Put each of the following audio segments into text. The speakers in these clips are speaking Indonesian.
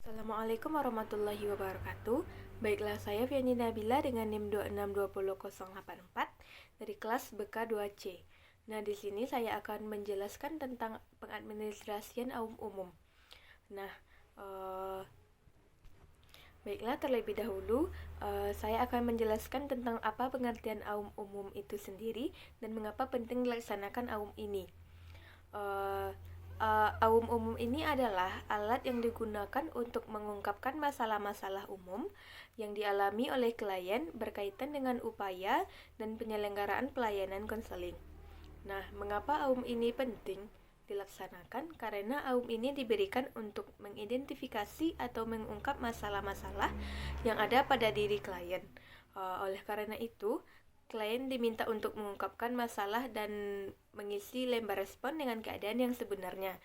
Assalamualaikum warahmatullahi wabarakatuh. Baiklah, saya Fiani Nabila dengan NIM 2620084 dari kelas BK2C. Nah, di sini saya akan menjelaskan tentang pengadministrasian AUM umum. Nah, baiklah, terlebih dahulu saya akan menjelaskan tentang apa pengertian AUM umum itu sendiri dan mengapa penting dilaksanakan AUM ini. AUM umum ini adalah alat yang digunakan untuk mengungkapkan masalah-masalah umum yang dialami oleh klien berkaitan dengan upaya dan penyelenggaraan pelayanan konseling. Nah, mengapa AUM ini penting dilaksanakan? Karena AUM ini diberikan untuk mengidentifikasi atau mengungkap masalah-masalah yang ada pada diri klien. Oleh karena itu, klien diminta untuk mengungkapkan masalah dan mengisi lembar respon dengan keadaan yang sebenarnya.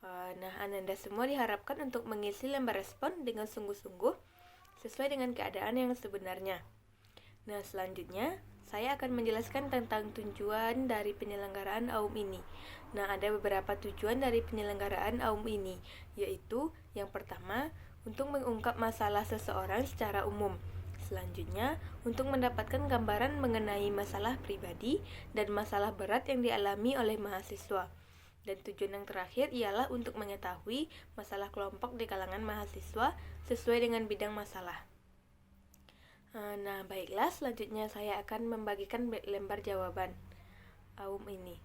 Nah, Ananda semua diharapkan untuk mengisi lembar respon dengan sungguh-sungguh sesuai dengan keadaan yang sebenarnya. Nah, selanjutnya saya akan menjelaskan tentang tujuan dari penyelenggaraan AUM ini. Nah, ada beberapa tujuan dari penyelenggaraan AUM ini, yaitu yang pertama, untuk mengungkap masalah seseorang secara umum. Selanjutnya, untuk mendapatkan gambaran mengenai masalah pribadi dan masalah berat yang dialami oleh mahasiswa. Dan tujuan yang terakhir ialah untuk mengetahui masalah kelompok di kalangan mahasiswa sesuai dengan bidang masalah. Nah, baiklah, selanjutnya saya akan membagikan lembar jawaban AUM ini.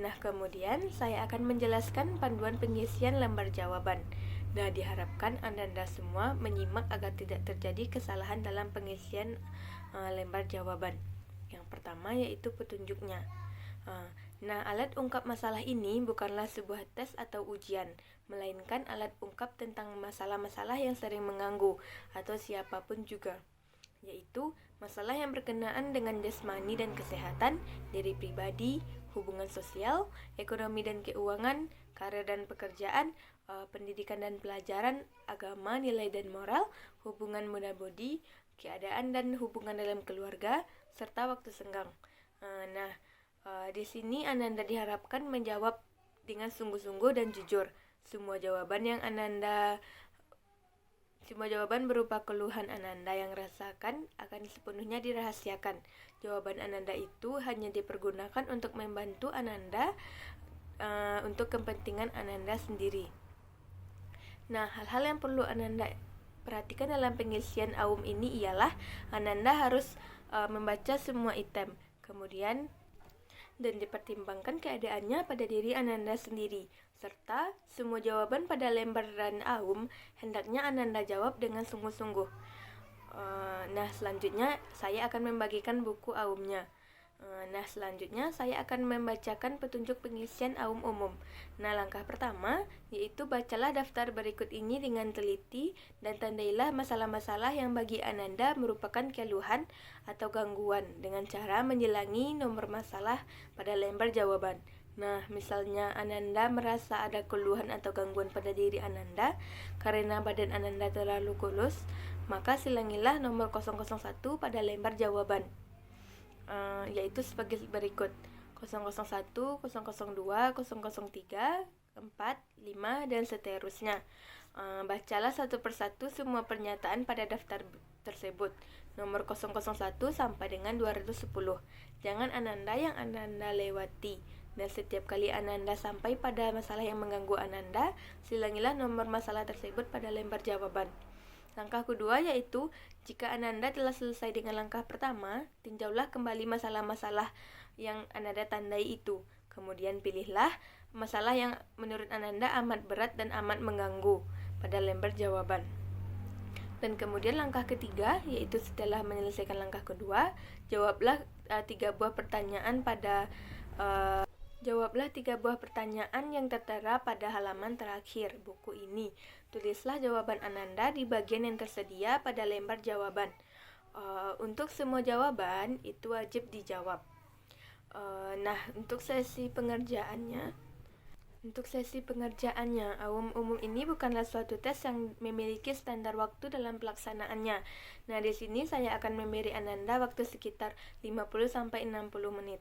Nah, kemudian saya akan menjelaskan panduan pengisian lembar jawaban. Nah, diharapkan Anda semua menyimak agar tidak terjadi kesalahan dalam pengisian lembar jawaban. Yang pertama yaitu petunjuknya. Nah, alat ungkap masalah ini bukanlah sebuah tes atau ujian, melainkan alat ungkap tentang masalah-masalah yang sering mengganggu atau siapapun juga, yaitu masalah yang berkenaan dengan jasmani dan kesehatan, diri pribadi, hubungan sosial, ekonomi dan keuangan, karir dan pekerjaan, pendidikan dan pelajaran, agama, nilai dan moral, hubungan muda-mudi, keadaan dan hubungan dalam keluarga, serta waktu senggang. Di sini Ananda diharapkan menjawab dengan sungguh-sungguh dan jujur. Semua jawaban berupa keluhan Ananda yang rasakan akan sepenuhnya dirahasiakan. Jawaban Ananda itu hanya dipergunakan untuk membantu Ananda untuk kepentingan Ananda sendiri. Nah, hal-hal yang perlu Ananda perhatikan dalam pengisian AUM ini ialah Ananda harus membaca semua item, kemudian dan dipertimbangkan keadaannya pada diri Ananda sendiri, serta semua jawaban pada lembaran AUM hendaknya Ananda jawab dengan sungguh-sungguh. Nah, selanjutnya saya akan membagikan buku AUM-nya. Nah, selanjutnya saya akan membacakan petunjuk pengisian AUM umum. Nah, langkah pertama yaitu bacalah daftar berikut ini dengan teliti dan tandailah masalah-masalah yang bagi Ananda merupakan keluhan atau gangguan dengan cara menjelangi nomor masalah pada lembar jawaban. Nah, misalnya Ananda merasa ada keluhan atau gangguan pada diri Ananda karena badan Ananda terlalu kurus, maka silangilah nomor 001 pada lembar jawaban. Yaitu sebagai berikut: 001, 002, 003, 4, 5, dan seterusnya. Bacalah satu persatu semua pernyataan pada daftar tersebut, nomor 001 sampai dengan 210. Jangan Ananda yang Ananda lewati. Dan setiap kali Ananda sampai pada masalah yang mengganggu Ananda, silangilah nomor masalah tersebut pada lembar jawaban. Langkah kedua yaitu, jika Ananda telah selesai dengan langkah pertama, tinjaulah kembali masalah-masalah yang Ananda tandai itu. Kemudian pilihlah masalah yang menurut Ananda amat berat dan amat mengganggu pada lembar jawaban. Dan kemudian langkah ketiga yaitu setelah menyelesaikan langkah kedua, jawablah tiga buah pertanyaan yang tertera pada halaman terakhir buku ini. Tulislah jawaban Ananda di bagian yang tersedia pada lembar jawaban. Untuk semua jawaban itu wajib dijawab. Nah, untuk sesi pengerjaannya, AUM umum ini bukanlah suatu tes yang memiliki standar waktu dalam pelaksanaannya. Nah, di sini saya akan memberi Ananda waktu sekitar 50-60 menit.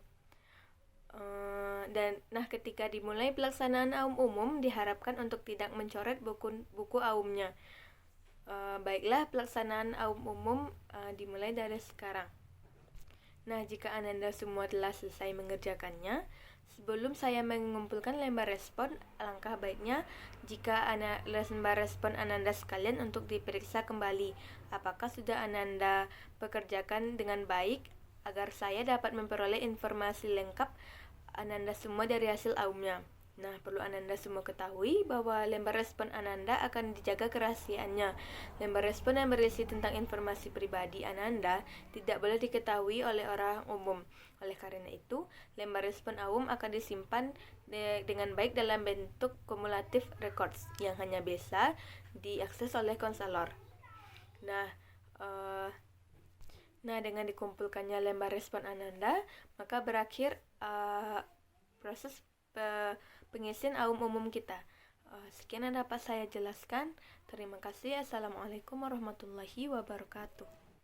Ketika dimulai pelaksanaan AUM umum diharapkan untuk tidak mencoret buku AUM-nya. Baiklah, pelaksanaan AUM umum dimulai dari sekarang. Nah, jika Ananda semua telah selesai mengerjakannya, sebelum saya mengumpulkan lembar respon, alangkah baiknya jika lembar respon Ananda sekalian untuk diperiksa kembali apakah sudah Ananda pekerjakan dengan baik, agar saya dapat memperoleh informasi lengkap Ananda semua dari hasil AUM-nya. Nah, perlu Ananda semua ketahui bahwa lembar respon Ananda akan dijaga kerahasiaannya. Lembar respon yang berisi tentang informasi pribadi Ananda tidak boleh diketahui oleh orang umum. Oleh karena itu, lembar respon AUM akan disimpan dengan baik dalam bentuk cumulative records yang hanya bisa diakses oleh konselor. Dengan dikumpulkannya lembar respon Ananda, maka berakhir proses pengisian AUM umum kita. Sekian yang dapat saya jelaskan. Terima kasih. Assalamualaikum warahmatullahi wabarakatuh.